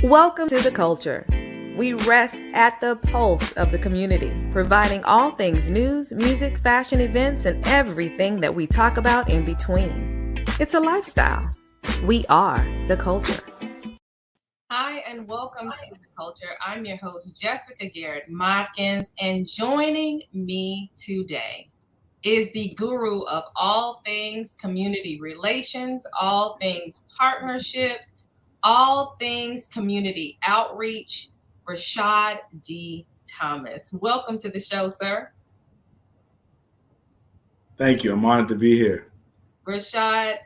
Welcome to the culture. We rest at the pulse of the community, providing all things news, music, fashion, events, and everything that we talk about in between. It's a lifestyle. We are the culture. Hi, and welcome to the culture. I'm your host, Jessica Garrett Modkins, and joining me today is the guru of all things community relations, all things partnerships, all things community outreach, Rashad D. Thomas. Welcome to the show, sir. Thank you. I'm honored to be here. Rashad,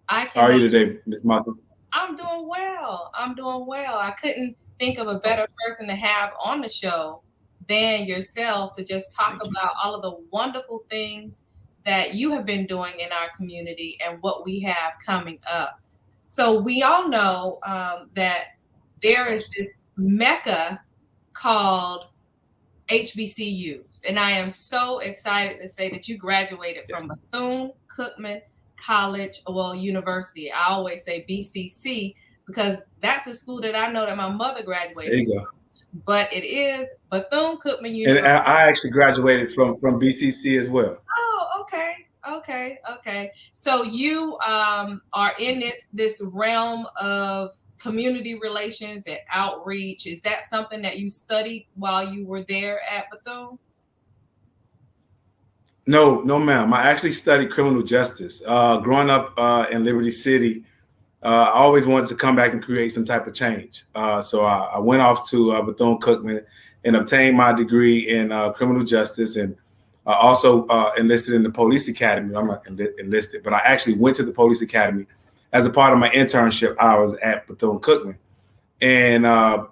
How are you today, Ms. Marcus? I'm doing well. I couldn't think of a better person to have on the show than yourself to just talk about all of the wonderful things that you have been doing in our community and what we have coming up. So we all know that there is this mecca called HBCUs, and I am so excited to say that you graduated from Bethune-Cookman College, University. I always say BCC because that's the school that I know that my mother graduated. There you go. But it is Bethune-Cookman University. And I actually graduated from BCC as well. Oh, okay. So you are in this realm of community relations and outreach. Is that something that you studied while you were there at Bethune? No, ma'am. I actually studied criminal justice. Growing up in Liberty City, I always wanted to come back and create some type of change. So I went off to Bethune-Cookman and obtained my degree in criminal justice, and also enlisted in the police academy. I'm not enlisted, but I actually went to the police academy as a part of my internship hours at Bethune-Cookman. And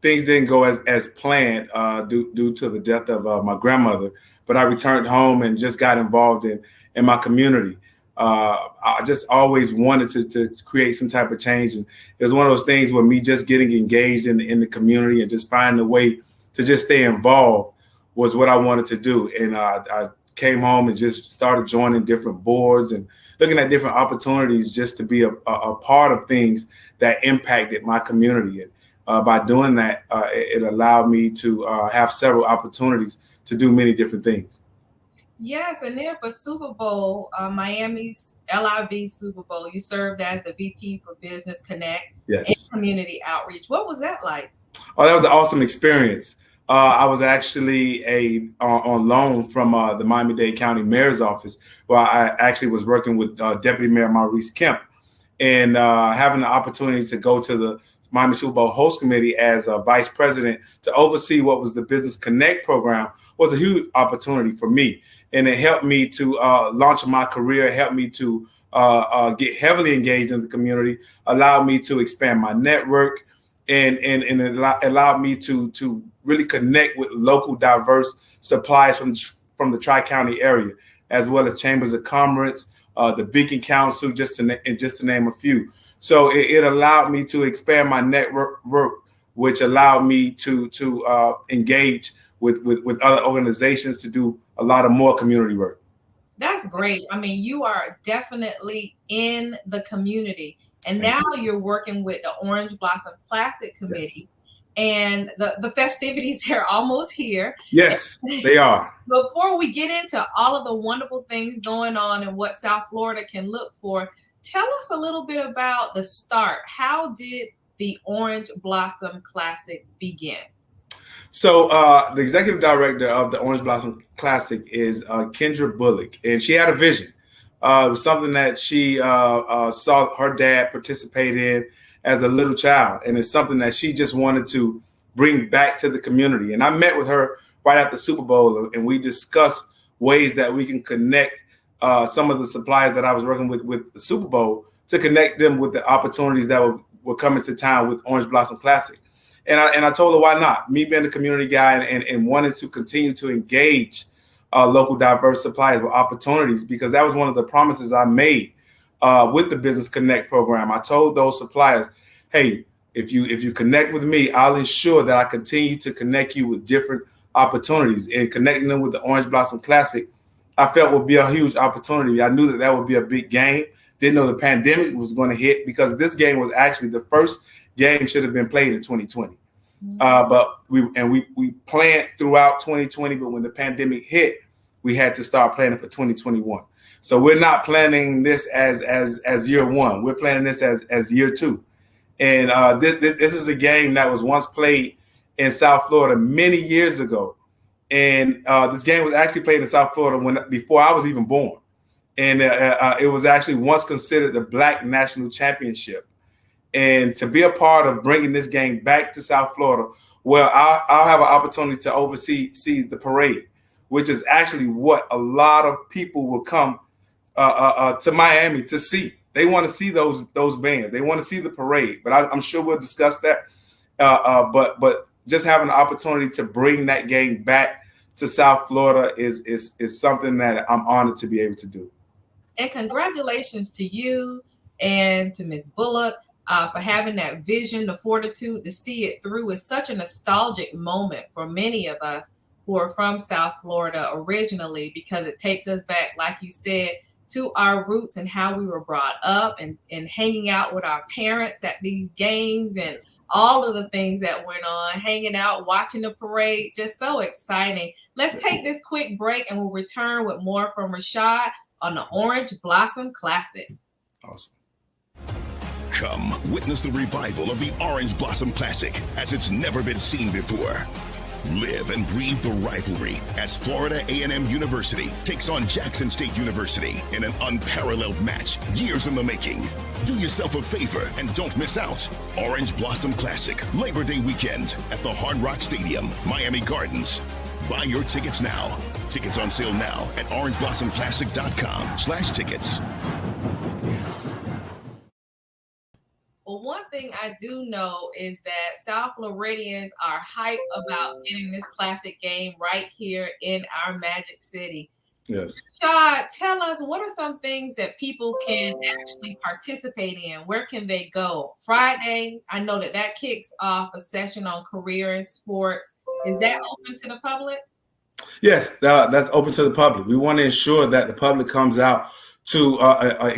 things didn't go as planned due to the death of my grandmother. But I returned home and just got involved in my community. I just always wanted to create some type of change. And it was one of those things where me just getting engaged in the community and just finding a way to just stay involved was what I wanted to do. And I came home and just started joining different boards and looking at different opportunities just to be a part of things that impacted my community. And by doing that, it allowed me to have several opportunities to do many different things. Yes, and then for Super Bowl, Miami's LIV Super Bowl, you served as the VP for Business Connect and Community Outreach. What was that like? Oh, that was an awesome experience. I was actually on loan from the Miami-Dade County Mayor's office, where I actually was working with Deputy Mayor Maurice Kemp, and having the opportunity to go to the Miami Super Bowl host committee as a vice president to oversee what was the Business Connect program was a huge opportunity for me. And it helped me to launch my career, helped me to get heavily engaged in the community, allowed me to expand my network, and it allowed me to really connect with local diverse suppliers from the Tri-County area, as well as chambers of commerce, the Beacon Council, just to name a few. So it allowed me to expand my network, which allowed me to engage with other organizations to do a lot of more community work. That's great. I mean, you are definitely in the community. And now you're working with the Orange Blossom Classic Committee. And the festivities, they're almost here. Yes, they are. Before we get into all of the wonderful things going on and what South Florida can look for, tell us a little bit about the start. How did the Orange Blossom Classic begin? So the executive director of the Orange Blossom Classic is Kendra Bullock, and she had a vision. It was something that she saw her dad participate in as a little child, and it's something that she just wanted to bring back to the community. And I met with her right after Super Bowl, and we discussed ways that we can connect some of the suppliers that I was working with the Super Bowl to connect them with the opportunities that were coming to town with Orange Blossom Classic. And I told her, why not? Me being a community guy and wanting to continue to engage local diverse suppliers with opportunities, because that was one of the promises I made with the Business Connect program. I told those suppliers, hey, if you connect with me, I'll ensure that I continue to connect you with different opportunities. And connecting them with the Orange Blossom Classic, I felt would be a huge opportunity. I knew that would be a big game. didn't know the pandemic was going to hit, because this game was actually the first game should have been played in 2020. But we planned throughout 2020, but when the pandemic hit, we had to start planning for 2021. So we're not planning this as year one. We're planning this as year two. And this is a game that was once played in South Florida many years ago. And this game was actually played in South Florida before I was even born. And it was actually once considered the Black National Championship. And to be a part of bringing this game back to South Florida, well, I'll have an opportunity to oversee the parade, which is actually what a lot of people will come to Miami to see. They want to see those bands. They want to see the parade. But I'm sure we'll discuss that. But just having the opportunity to bring that game back to South Florida is something that I'm honored to be able to do. And congratulations to you and to Ms. Bullock for having that vision, the fortitude to see it through. It's such a nostalgic moment for many of us who are from South Florida originally, because it takes us back, like you said, to our roots and how we were brought up, and hanging out with our parents at these games and all of the things that went on, hanging out, watching the parade, just so exciting. Let's take this quick break and we'll return with more from Rashad on the Orange Blossom Classic. Awesome. Come witness the revival of the Orange Blossom Classic as it's never been seen before. Live and breathe the rivalry as Florida A&M University takes on Jackson State University in an unparalleled match, years in the making. Do yourself a favor and don't miss out. Orange Blossom Classic, Labor Day weekend at the Hard Rock Stadium, Miami Gardens. Buy your tickets now. Tickets on sale now at orangeblossomclassic.com/tickets. Well, one thing I do know is that South Floridians are hyped about getting this classic game right here in our Magic City. Yes. Rashad, tell us, what are some things that people can actually participate in? Where can they go? Friday, I know that kicks off a session on career in sports. Is that open to the public? Yes, that's open to the public. We want to ensure that the public comes out to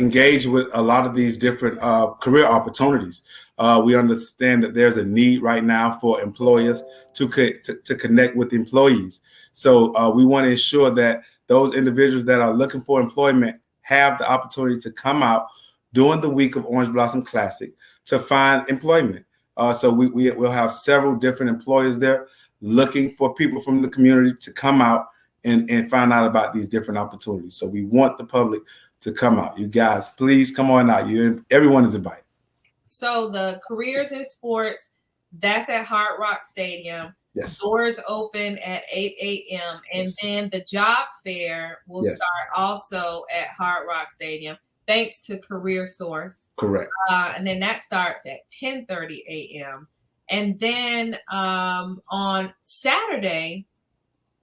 engage with a lot of these different career opportunities. We understand that there's a need right now for employers to connect with employees. So we want to ensure that those individuals that are looking for employment have the opportunity to come out during the week of Orange Blossom Classic to find employment. So we'll have several different employers there looking for people from the community to come out and find out about these different opportunities. So we want the public to come out. You guys, please come on out. Everyone is invited. So the careers in sports, that's at Hard Rock Stadium. Yes. Doors open at 8 a.m. And then the job fair will start also at Hard Rock Stadium, thanks to Career Source. Correct. And then that starts at 10:30 a.m. And then on Saturday,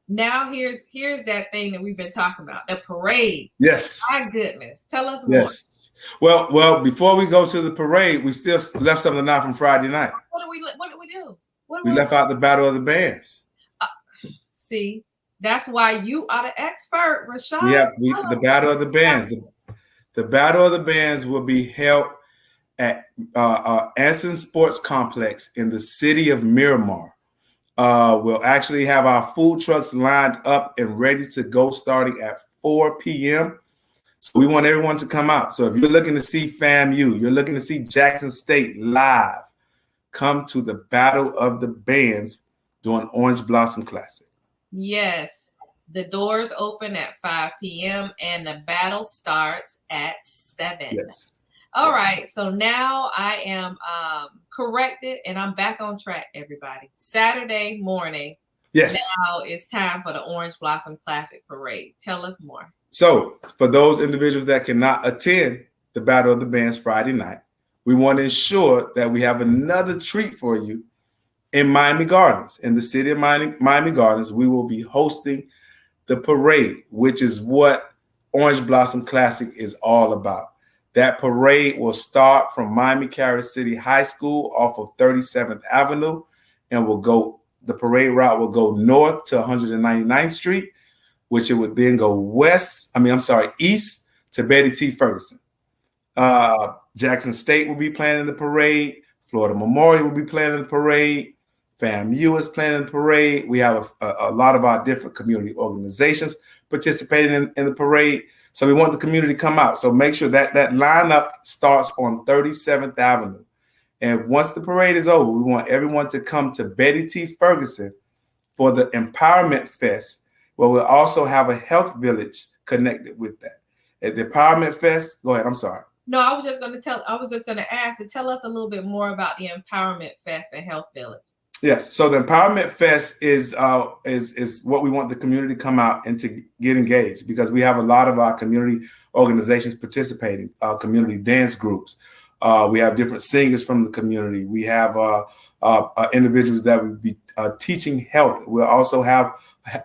now here's that thing that we've been talking about, the parade. Yes. My goodness. Tell us more. Yes. Well, before we go to the parade, we still left something out from Friday night. What did we do? We left out the Battle of the Bands. See, that's why you are the expert, Rashad. Yeah, the Battle of the Bands. The Battle of the Bands will be held at Anson Sports Complex in the city of Miramar. We'll actually have our food trucks lined up and ready to go starting at 4 p.m. So we want everyone to come out. So if you're looking to see FAMU, you're looking to see Jackson State live, come to the Battle of the Bands during Orange Blossom Classic. Yes. The doors open at 5 p.m. and the battle starts at 7. Yes. All right. So now I am corrected and I'm back on track, everybody. Saturday morning. Yes. Now it's time for the Orange Blossom Classic Parade. Tell us more. So for those individuals that cannot attend the Battle of the Bands Friday night, we want to ensure that we have another treat for you in Miami Gardens. In the city of Miami Gardens, we will be hosting the parade, which is what Orange Blossom Classic is all about. That parade will start from Miami Carriage City High School off of 37th Avenue and the parade route will go north to 199th Street, which it would then go east to Betty T. Ferguson. Jackson State will be playing in the parade. Florida Memorial will be playing in the parade. FAMU is playing in the parade. We have a lot of our different community organizations participating in the parade. So we want the community to come out. So make sure that lineup starts on 37th Avenue. And once the parade is over, we want everyone to come to Betty T. Ferguson for the Empowerment Fest, where we'll also have a health village connected with that. At the Empowerment Fest, go ahead, I'm sorry. No, I was just going to ask to tell us a little bit more about the Empowerment Fest and Health Village. Yes, so the Empowerment Fest is what we want the community to come out and to get engaged, because we have a lot of our community organizations participating, community dance groups. We have different singers from the community. We have individuals that will be teaching health. We'll also have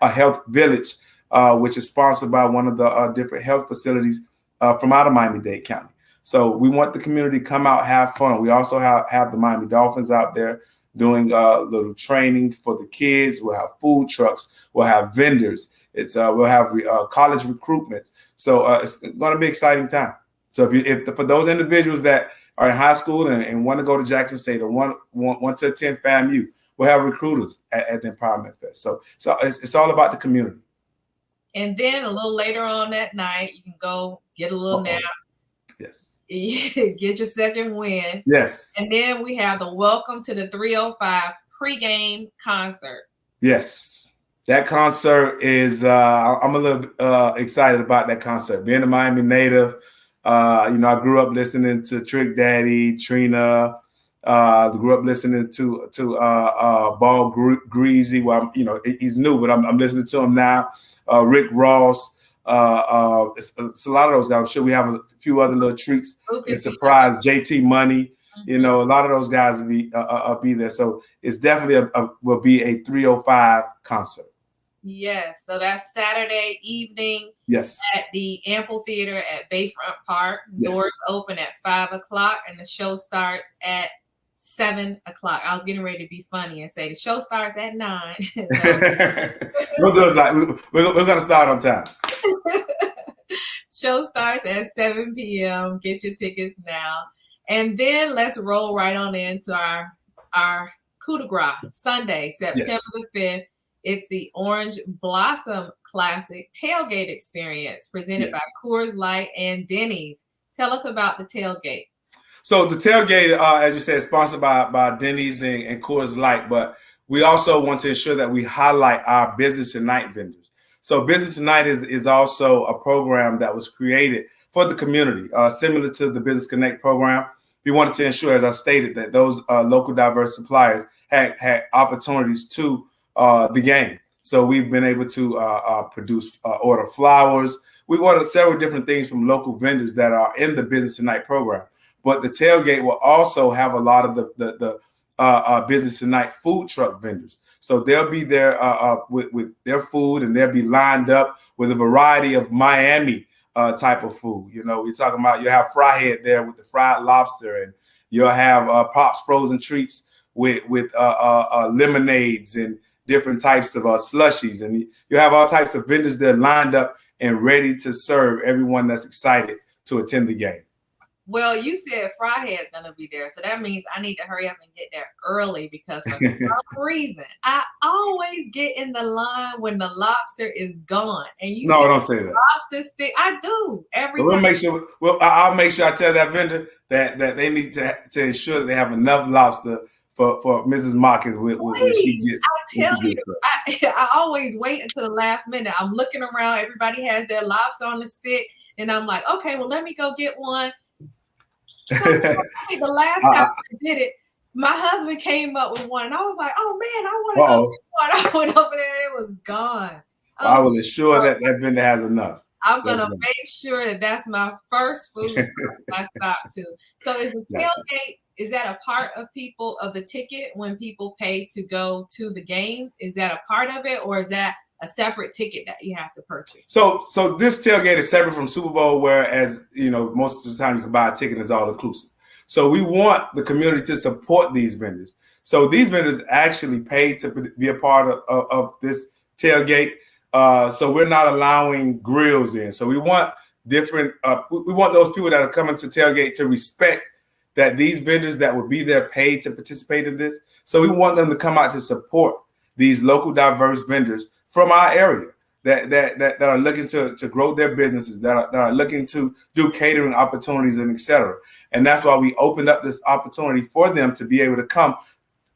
a health village, which is sponsored by one of the different health facilities from out of Miami-Dade County. So we want the community to come out, have fun. We also have the Miami Dolphins out there doing a little training for the kids. We'll have food trucks. We'll have vendors. We'll have college recruitments. So it's going to be an exciting time. So if for those individuals that are in high school and want to go to Jackson State or want to attend FAMU, we'll have recruiters at the Empowerment Fest. So it's all about the community. And then a little later on that night, you can go get a little nap. Yes. Get your second win. Yes. And then we have the Welcome to the 305 pregame concert. Yes. That concert is, I'm a little excited about that concert. Being a Miami native, I grew up listening to Trick Daddy, Trina. Grew up listening to Ball Greasy. Well, he's new, but I'm listening to him now. Rick Ross. It's a lot of those guys. I'm sure we have a few other little treats and surprise. JT Money. A lot of those guys will be there. So it's definitely will be a 305 concert. Yes. So that's Saturday evening. Yes. At the Amphitheater at Bayfront Park. Yes. Doors open at 5:00 and the show starts at 7:00. I was getting ready to be funny and say the show starts at 9. We're gonna start on time. Show starts at 7 p.m. Get your tickets now. And then let's roll right on into our coup de grace, Sunday, September the 5th. It's the Orange Blossom Classic Tailgate Experience presented by Coors Light and Denny's. Tell us about the tailgate. So the tailgate, as you said, is sponsored by Denny's and Coors Light, but we also want to ensure that we highlight our Business Tonight vendors. So Business Tonight is also a program that was created for the community, similar to the Business Connect program. We wanted to ensure, as I stated, that those local diverse suppliers had opportunities to the game. So we've been able to order flowers. We've ordered several different things from local vendors that are in the Business Tonight program. But the tailgate will also have a lot of the Business Tonight food truck vendors. So they'll be there with their food, and they'll be lined up with a variety of Miami type of food. We're talking about, you have Fry Head there with the fried lobster, and you'll have Pop's frozen treats with lemonades and different types of slushies. And you have all types of vendors there lined up and ready to serve everyone that's excited to attend the game. Well, you said Fry Head's going to be there. So that means I need to hurry up and get there early, because for some reason, I always get in the line when the lobster is gone. And don't say that. Lobster stick. I do. I'll make sure I tell that vendor that they need to ensure that they have enough lobster for Mrs. Marcus when she gets. I always wait until the last minute. I'm looking around. Everybody has their lobster on the stick. And I'm like, okay, well, let me go get one. The last time I did it, my husband came up with one, and I was like, "Oh man, I want to go get one." I went over there, and it was gone. I will ensure that vendor has enough. I'm gonna make sure that's my first food I stop to. So is the tailgate? Is that a part of the ticket when people pay to go to the game? Is that a part of it, or is that a separate ticket that you have to purchase? So this tailgate is separate from Super Bowl, whereas, most of the time you can buy a ticket, it's all inclusive. So we want the community to support these vendors. So these vendors actually paid to be a part of this tailgate. So we're not allowing grills in. So we want different. We want those people that are coming to Tailgate to respect that these vendors that will be there paid to participate in this. So we want them to come out to support these local diverse vendors from our area that are looking to grow their businesses, that are looking to do catering opportunities and et cetera. And that's why we opened up this opportunity for them to be able to come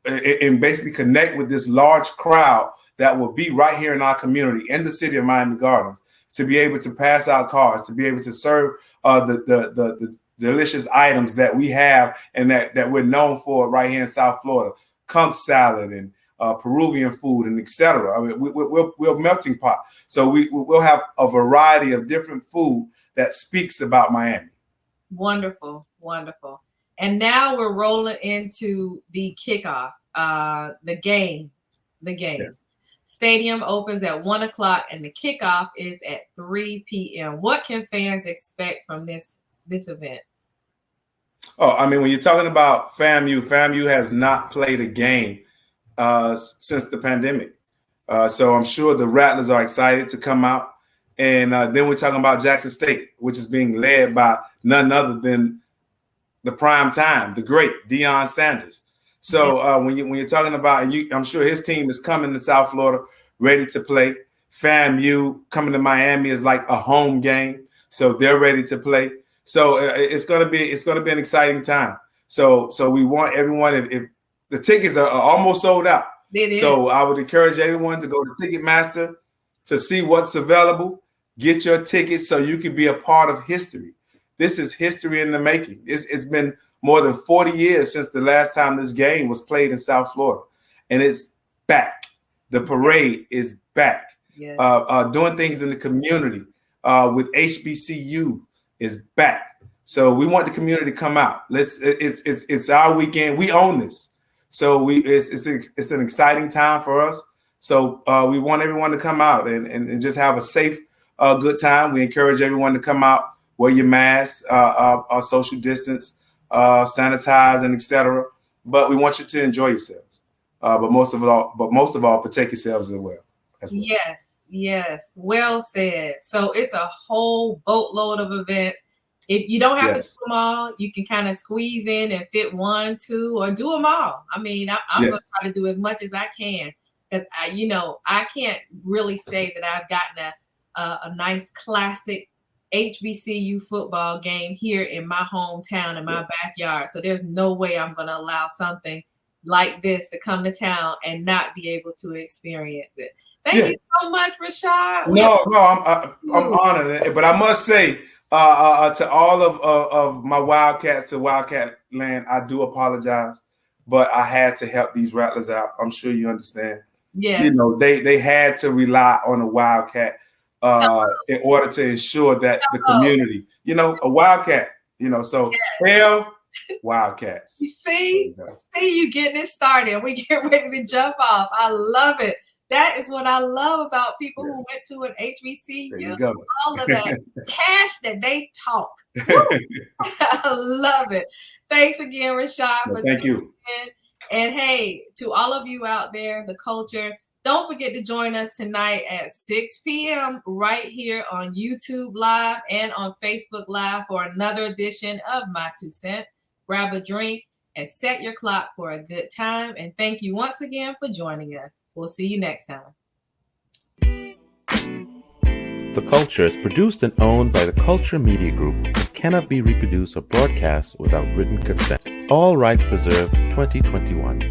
and basically connect with this large crowd that will be right here in our community in the city of Miami Gardens, to be able to pass out cards, to be able to serve the delicious items that we have and that we're known for right here in South Florida, conch salad and Peruvian food and et cetera. I mean, we're a melting pot. So we'll have a variety of different food that speaks about Miami. Wonderful, wonderful. And now we're rolling into the kickoff, the game. Yes. Stadium opens at 1 o'clock and the kickoff is at 3 p.m. What can fans expect from this event? Oh, I mean, when you're talking about FAMU has not played a game since the pandemic. So I'm sure the Rattlers are excited to come out. And then we're talking about Jackson State, which is being led by none other than the prime time, the great Deion Sanders. So when you're talking about, and I'm sure his team is coming to South Florida ready to play. FAMU coming to Miami is like a home game, so they're ready to play. So it's gonna be an exciting time. So we want everyone. If the tickets are almost sold out, so I would encourage everyone to go to Ticketmaster to see what's available. Get your tickets so you can be a part of history. This is history in the making. It's been more than 40 years since the last time this game was played in South Florida, and it's back. The parade is back. Yes. Doing things in the community with HBCU is back. So we want the community to come out. It's our weekend. We own this. So it's an exciting time for us. So we want everyone to come out and just have a safe, good time. We encourage everyone to come out, wear your mask, social distance, sanitize, and etc. But we want you to enjoy yourselves. But most of all, protect yourselves as well. Yes. Well said. So it's a whole boatload of events. If you don't have to do them all, you can kind of squeeze in and fit 1, 2, or do them all. I mean, I'm going to try to do as much as I can, because I can't really say that I've gotten a nice classic HBCU football game here in my hometown, in my backyard. So there's no way I'm going to allow something like this to come to town and not be able to experience it. Thank you so much, Rashad. No, I'm honored. But I must say, to all of my Wildcats to Wildcat land, I do apologize, but I had to help these Rattlers out. I'm sure you understand. Yes. They had to rely on a Wildcat in order to ensure that the community, a Wildcat, so hell, Wildcats. You see you getting it started. We get ready to jump off. I love it. That is what I love about people who went to an HBCU. All of that cash that they talk. I love it. Thanks again, Rashad. Thank you. And hey, to all of you out there, the culture, don't forget to join us tonight at 6 p.m. right here on YouTube Live and on Facebook Live for another edition of My 2 Cents. Grab a drink and set your clock for a good time. And thank you once again for joining us. We'll see you next time. The Culture is produced and owned by the Culture Media Group and cannot be reproduced or broadcast without written consent. All rights reserved 2021.